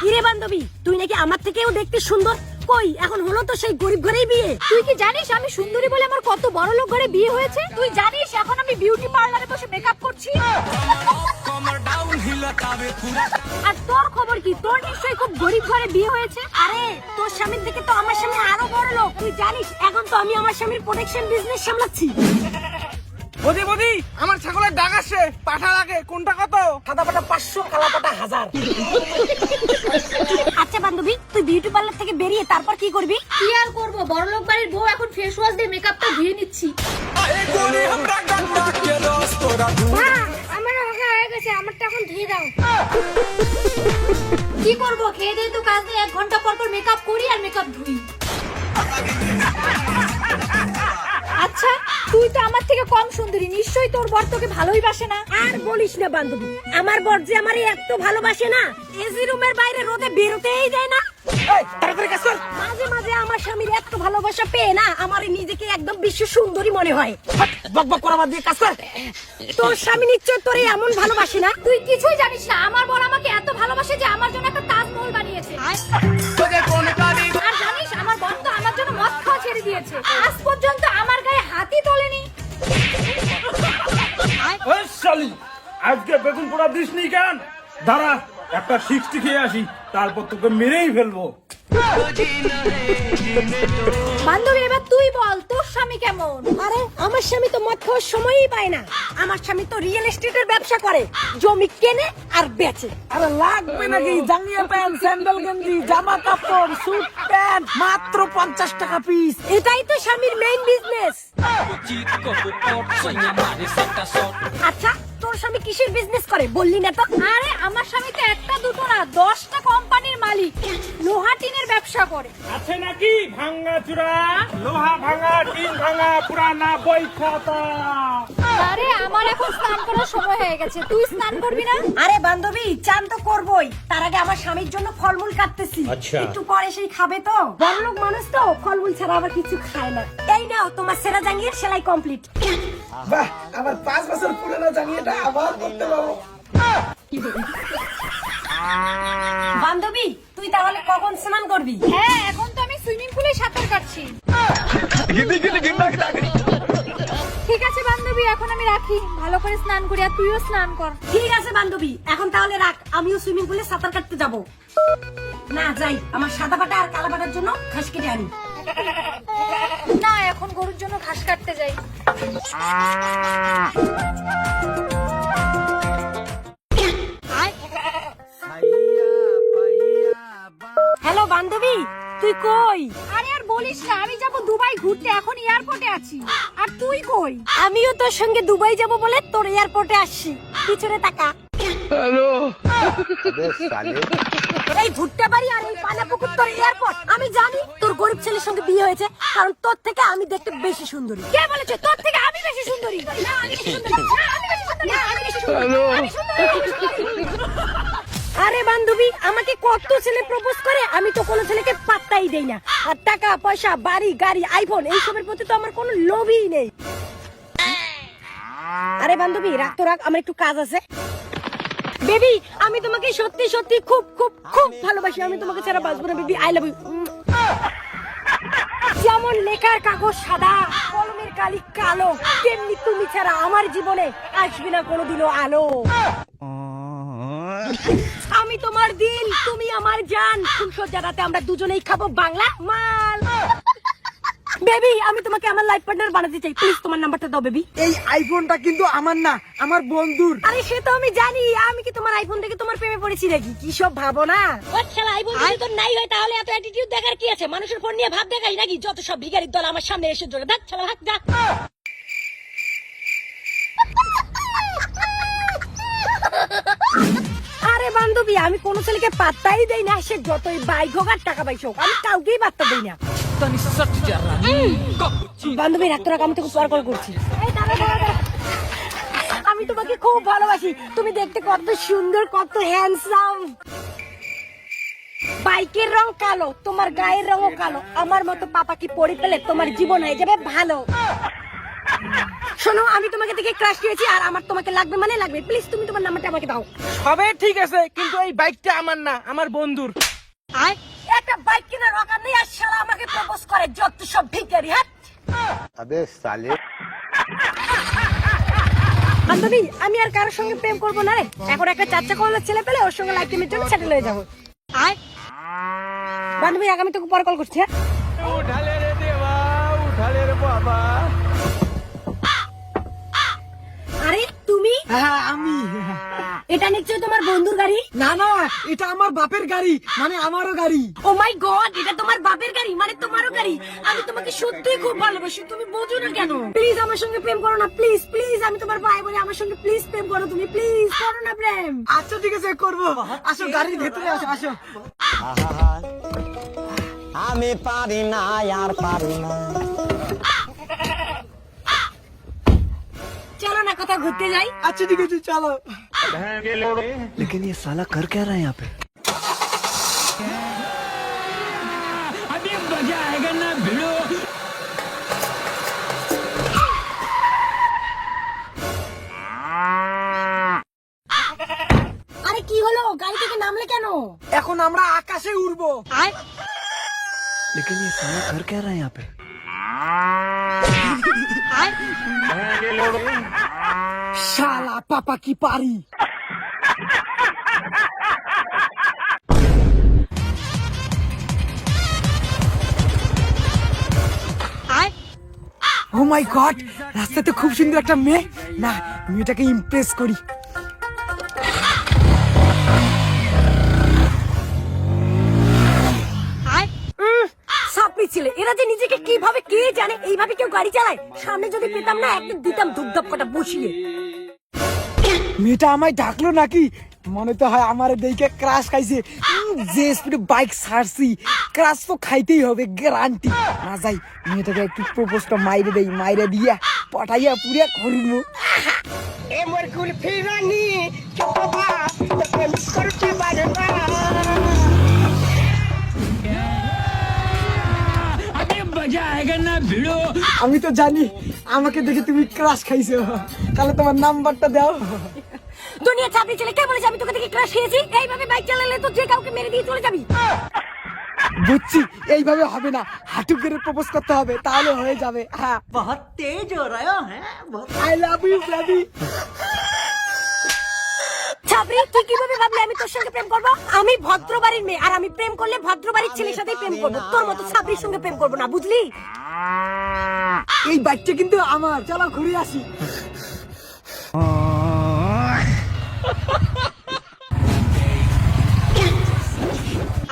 ইরে বান্ধবী, তুই নাকি আমার থেকেও দেখতে সুন্দর। কই এখন হলো তো সেই গরিব ঘরেই বিয়ে। তুই কি জানিস আমি সুন্দরী বলে আমার কত বড় লোক ঘরে বিয়ে হয়েছে? তুই জানিস এখন আমি বিউটি পার্লারে বসে মেকআপ করছি? আর তোর খবর কি? তোর নিশ্চয়ই খুব গরিব ঘরে বিয়ে হয়েছে। আরে তোর স্বামীর দিকে তো আমার স্বামী আরো বড় লোক। তুই জানিস এখন তো আমি আমার স্বামীর প্রোটেকশন বিজনেস সামলাচ্ছি। বদি বদি, আমার ছাগলের ডাক আসছে, পাঠা লাগে, কোনটা কত? সাদা পাটা 500, কালা পাটা 1000। আচ্ছা বান্ধবী, তুই বিউটি পার্লার থেকে বেরিয়ে তারপর কি করবি? কি আর করবো, বড় লোক বাড়ির বউ এখন ফেস ওয়াশ দিয়ে মেকআপটা ধুয়ে নিচ্ছি। আমার হয়ে গেছে, আমারটা এখন ধুয়ে দাও। কি করবো, খেয়ে দিয়ে তো কাজ নেই, 1 ঘন্টা পর পর মেকআপ করি আর মেকআপ ধুই। আচ্ছা, তুই তো আমার থেকে কম সুন্দরী, নিশ্চয়ই তোর বর তোকে ভালোই বাসে না। আর বলিস না বান্ধবী, আমার বর যে আমারে এত ভালোবাসে না, এসি রুমের বাইরে রোদে বেরোতেই দেয় না। তাড়াতাড়ি কাজ কর। মাঝে মাঝে আমার স্বামীর এত ভালোবাসা পেয়ে না আমার নিজেকে একদম বিশ্ব সুন্দরী মনে হয়। বক বক করা বাদ দিয়ে কাজ কর। তোর স্বামী নিশ্চয় তোরে এমন ভালোবাসে না। তুই কিছুই জানিস না, আমার বর আমাকে এত ভালোবাসে যে আমার জন্য একটা তাজমহল বানিয়েছে। আর জানিস আমার বর তো আমার জন্য মদ খাওয়া ছেড়ে দিয়েছে। আজ পর্যন্ত আমার গায়ে হাতই তোলেনি। ওই শালি, আজকে বেগুন পোড়া দিস নি কেন? দাঁড়া, একটা 60 খেয়ে আসি, তারপর তোকে মেরেই ফেলবো। বান্ধবী এবার তুই বল, তোর স্বামী কেমন? আরে আমার স্বামী তো মদ খাওয়ার সময়ই পায় না। আমার স্বামী তো রিয়েল এস্টেটের ব্যবসা করে, জমি কেনে আর বেচে। আরে লাগবে নাকি? জাঙ্গিয়া প্যান্ট, স্যান্ডেল গেঞ্জি, জামা কাপড়, স্যুট প্যান্ট মাত্র 50 টাকা পিস। এটাই তো স্বামীর মেইন বিজনেস। আচ্ছা তোর স্বামী কিসের বিজনেস করে বললি না তো? আরে আমার স্বামী তো একটা দুটো না 10টা কোম্পানির মালিক, লোহা টিনের ব্যবসা করে। আছে নাকি ভাঙা চূড়া, লোহা ভাঙা, টিন ভাঙা, পুরানা বই খাতা? আরে আমার এখন স্নান করার সময় হয়ে গেছে, তুই স্নান করবি না? আরে বান্ধবী, চান তো করবই, তার আগে আমার স্বামীর জন্য ফলমূল কাটতেছি। আচ্ছা। একটু পরে সেই খাবে তো, বড়লোক মানুষ তো ফলমূল ছাড়া আবার কিছু খায় না। এই নাও তোমার সেরা জাঙ্গিয়ার সেলাই কমপ্লিট। বাহ, আবার 5 বছর পুরনো জাঙ্গিয়াটা আবার করতে পারবো। বান্ধবী তুই তাহলে কখন স্নান করবি? হ্যাঁ, এখন তো আমি সুইমিং পুলে সাঁতার কাটছি। ঠিক আছে বান্ধবী, এখন আমি রাখি, ভালো করে স্নান করি আর তুইও স্নান কর। ঠিক আছে বান্ধবী, এখন তাহলে রাখ, আমিও সুইমিং পুলে সাঁতার কাটতে যাব। না যাই, আমার সাদা পাটা আর কালা পাটার জন্য ঘাস কেটে আনি। না, এখন গরুর জন্য ঘাস কাটতে যাই। হ্যালো বান্ধবী, তুই কই? আরে আর বলিস না, আমি যাব দুবাই ঘুরতে, এখন এয়ারপোর্টে আছি। আর তুই কই? আমিও তোর সঙ্গে দুবাই যাব বলে তোর এয়ারপোর্টে আসছি। পিছনে তাকা। এই ভুট্টা বাড়ি আর এই পানাপুকুর তোর এয়ারপোর্ট। আমি জানি তোর গরিব ছেলের সঙ্গে বিয়ে হয়েছে, কারণ তোর থেকে আমি দেখতে বেশি সুন্দরী। কে বলেছে তোর থেকে আমি বেশি সুন্দরী? না, আমি বেশি সুন্দরী। না, আমি বেশি সুন্দরী। না, আমি বেশি সুন্দরী। আমি সুন্দরী, আমি সুন্দরী। আরে বান্ধবী, আমাকে কত ছেলে প্রপোজ করে, আমি তো কোনো ছেলেকে পাত্তাই দেই না। আর টাকা পয়সা, বাড়ি গাড়ি, আইফোন এইসবের প্রতি তো আমার কোনো লোভই নেই। আরে বান্ধবী রাখ তো রাখ, আমার একটু কাজ আছে। বেবি আমি তোমাকে সত্যি সত্যি খুব খুব খুব ভালোবাসি। আমি তোমাকে ছাড়া বাঁচবো না বেবি, আই লাভ ইউ। যেমন লেখার কাগজ সাদা, কলমের কালি কালো, তেমনি তুমি ছাড়া আমার জীবনে আসবে না কোনোদিনও আলো। আমি তোমার দিল, তুমি আমার জান, ফুলসজ্জা রাতে আমরা দুজনেই খাবো বাংলা মাল। বেবি আমি তোমাকে আমার লাইফ পার্টনার বানাতে চাই, প্লিজ তোমার নাম্বারটা দাও বেবি। এই আইফোনটা কিন্তু আমার না, আমার বন্ধুর। আরে সে তো আমি জানি, আমি কি তোমার আইফোন দেখে তোমার প্রেমে পড়েছি নাকি? কি সব ভাবো না। আচ্ছা আইফোন যদি তোর নাই হয় তাহলে এত অ্যাটিটিউড দেখার কি আছে? মানুষের ফোন নিয়ে ভাব দেখাই নাকি? যত সব ভিখারির দল আমার সামনে এসে জোরে দেখ ছাড়া ভাগ যা। আরে বান্ধবী আমি কোনো ছেলেকে পাত্তাই দেই না, সে যতই বাইক হোক আর টাকা পয়সা হোক, আমি কাউকেই পাত্তা দেই না। বান্ধবী রাখ তো রাখ, আমি তোকে পর কল করছি। এই দাঁড়া দাঁড়া দাঁড়া। আমি তোমাকে খুব ভালোবাসি, তুমি দেখতে কত সুন্দর, কত হ্যান্ডসাম। বাইকের রং কালো, তোমার গায়ের রঙও কালো, আমার মতো পাপা কি পড়ে পেলে তোমার জীবন হয়ে যাবে ভালো। শোনো, আমি তোমাকে দেখে ক্রাশ খেয়েছি আর আমার তোমাকে লাগবে মানে লাগবে। প্লিজ তুমি তোমার নাম্বারটা আমাকে দাও। সবে ঠিক আছে, কিন্তু এই বাইকটা আমার না, আমার বন্ধুর। আয়, একটা বাইক কেনার অকার নেই আর শালা আমাকে প্রপোজ করে, যত সব ভিখারি। হ্যাঁ अबे साले বান্ধবী, আমি আর কারোর সঙ্গে প্রেম করবো না রে। এখন একটা 4 চাকা ছেলে পেলে ওর সঙ্গে লাইফ টাইমের জন্য সেটেল হয়ে যাবো। আয় বান্ধবী, আগামী তোকে পরে কল করছি। হ্যাঁ উঠালে রে দেবা, উঠালে রে বাবা। আরে তুমি? হ্যাঁ আমি। এটা নিশ্চয়ই তোমার বন্ধুর গাড়ি। না না, এটা আমার বাপের গাড়ি, মানে আমারও গাড়ি। ও মাই গড, এটা তোমার বাপের গাড়ি মানে তোমারও গাড়ি। আমি তোমাকে সত্যিই খুব ভালোবাসি, তুমি বোঝো না কেন? প্লিজ আমার সঙ্গে প্রেম করো না, প্লিজ প্লিজ। আমি তোমার ভাই বলে আমার সঙ্গে প্লিজ প্রেম করো তুমি, প্লিজ করো না প্রেম। আচ্ছা ঠিক আছে, করবো। আসো, গাড়ির ভেতরে আসো, আসো। আমি পারি না আর পারি না চলো না কোথাও ঘুরতে যাই। আচ্ছা ঠিক আছে, চলো। लेकिन ये साला कर क्या रहा है यहाँ पे আরে কি হলো, গাড়ি থেকে নামলে কেন? এখন আমরা আকাশে উড়বো। আয় लेकिन ये साला कर क्या रहा है यहाँ पे আয় শালা পাপা কি পারি। আয় ও মাই গড, রাস্তাতে খুব সুন্দর একটা মেয়ে। না, মেয়েটাকে ইমপ্রেস করি। সাপড়ি ছেলে, এরা যে নিজেকে কিভাবে কে জানে, এইভাবে কেউ গাড়ি চালায়? সামনে যদি পেতাম না, একদিন দিতাম ধুপধাপ কটা বসিয়ে। মেয়েটা আমায় ডাকলো নাকি? মনে তো হয় আমার দেখে ক্রাশ খাইছে। যে স্পিডে বাইক ছাড়ছি, ক্রাশ তো খাইতেই হবে, গ্যারান্টি। না যাই, মেয়েটাকে একটু প্রপোজটা মাইরে দেই, মাইরে দিয়া পটাইয়া পুরিয়া করিব। আমি তো জানি আমাকে দেখে তুমি ক্রাশ খাইছো, তাহলে তোমার নাম্বারটা দাও। দুনিয়া চাপড়ি ছেলে, কে বলেছে আমি তোকে দেখে ক্রাশ খেয়েছি? এইভাবে বাইক চালালে তো যে কাউকে মেরে দিয়ে চলে যাবি। বুঝছি, এইভাবে হবে না, হাঁটু করে প্রপোজ করতে হবে, তাহলে হয়ে যাবে। হ্যাঁ, बहुत तेज हो रहा है बहुत I love you baby. Chapri, তুই কিভাবে ভাবলি আমি তোর সঙ্গে প্রেম করবো? আমি ভদ্র বাড়ির মেয়ে, আর আমি প্রেম করলে ভদ্র বাড়ির ছেলের সাথেই প্রেম করবো। তোর মতো চাপড়ির সঙ্গে প্রেম করবো না, বুঝলি? এই বাইকটা কিন্তু আমার, চলো ঘুরে আসি।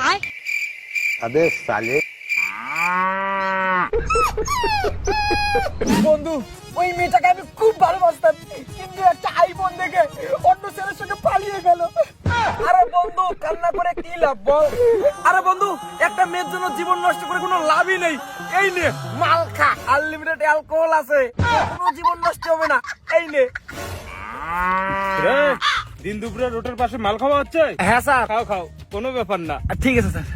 আয় अबे साले বন্ধু, ওই মেয়েটাকে আমি খুব ভালোবাসতাম, কিন্তু একটা আইফোন দেখে অন্য ছেলের সঙ্গে পালিয়ে গেল। আরে বন্ধু, কান্না করে কি লাভ বল? আরে বন্ধু, একটা মেয়ের জন্য জীবন নষ্ট করে কোনো লাভই নেই। এই নে মাল খা, আনলিমিটেড অ্যালকোহল আছে, কোনো জীবন নষ্ট হবে না। এই নে। রে, দিন দুপুরে রোডের পাশে মাল খাওয়া হচ্ছে? হ্যাঁ স্যার। খাও খাও, কোনো ব্যাপার না। ঠিক আছে স্যার।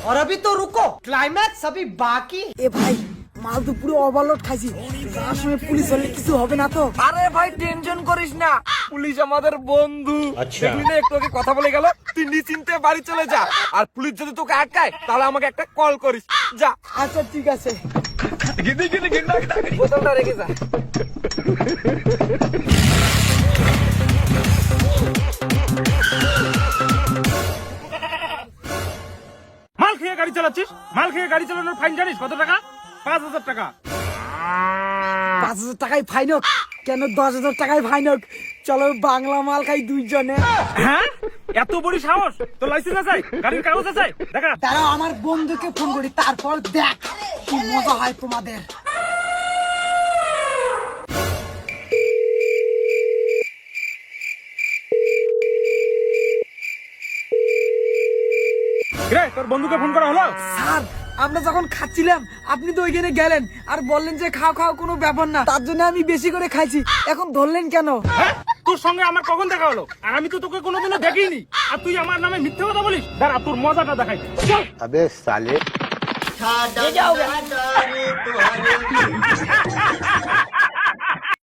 और अभी तो रुको, क्लाइमैक्स अभी बाकी। এ ভাই, মাল তো পুরো ওভারলোড খাইছি, যাওয়ার সময় পুলিশ হলে কিছু হবে না তো? আরে ভাই টেনশন করিস না, পুলিশ আমাদের বন্ধু। দেখলি না একটু আগে কথা বলে গেল? তুই নিশ্চিন্তে বাড়ি চলে যা, আর পুলিশ যদি তোকে আটকায় তাহলে আমাকে একটা কল করিস, যা। আচ্ছা ঠিক আছে, বোতলটা রেখে যা। মাল খেয়ে গাড়ি চালাচ্ছিস? মাল খেয়ে গাড়ি চালানোর ফাইন জানিস কত টাকা? 5,000 টাকা। 5,000 টাকায় ফাইন হোক কেন, 10,000 টাকায় ফাইন হোক। চলো বাংলা মাল খাই দুইজনে। হ্যাঁ, এত বড় সাহস? তোর লাইসেন্স আছে? গাড়ির কাগজ আছে? দেখা। তারা আমার বন্ধুকে ফোন করি, তারপর দেখ কি মজা হয় তোমাদের। রে, তোর বন্ধুকে ফোন করা হলো? স্যার, আমরা যখন খাচ্ছিলাম আপনি তো ওইখানে গেলেন আর বললেন যে খাও খাও, কোনো ব্যাপার না, তার জন্য আমি বেশি করে খাইছি। এখন ধরলেন কেন? হ্যাঁ, তোর সঙ্গে আমার কখন দেখা হলো? আর আমি তো তোকে কোনোদিনও দেখিনি, আর তুই আমার নামে মিথ্যে কথা বলিস। দাঁড়া, তোর মজাটা দেখাই। চল। अबे साले ये क्या हो गया?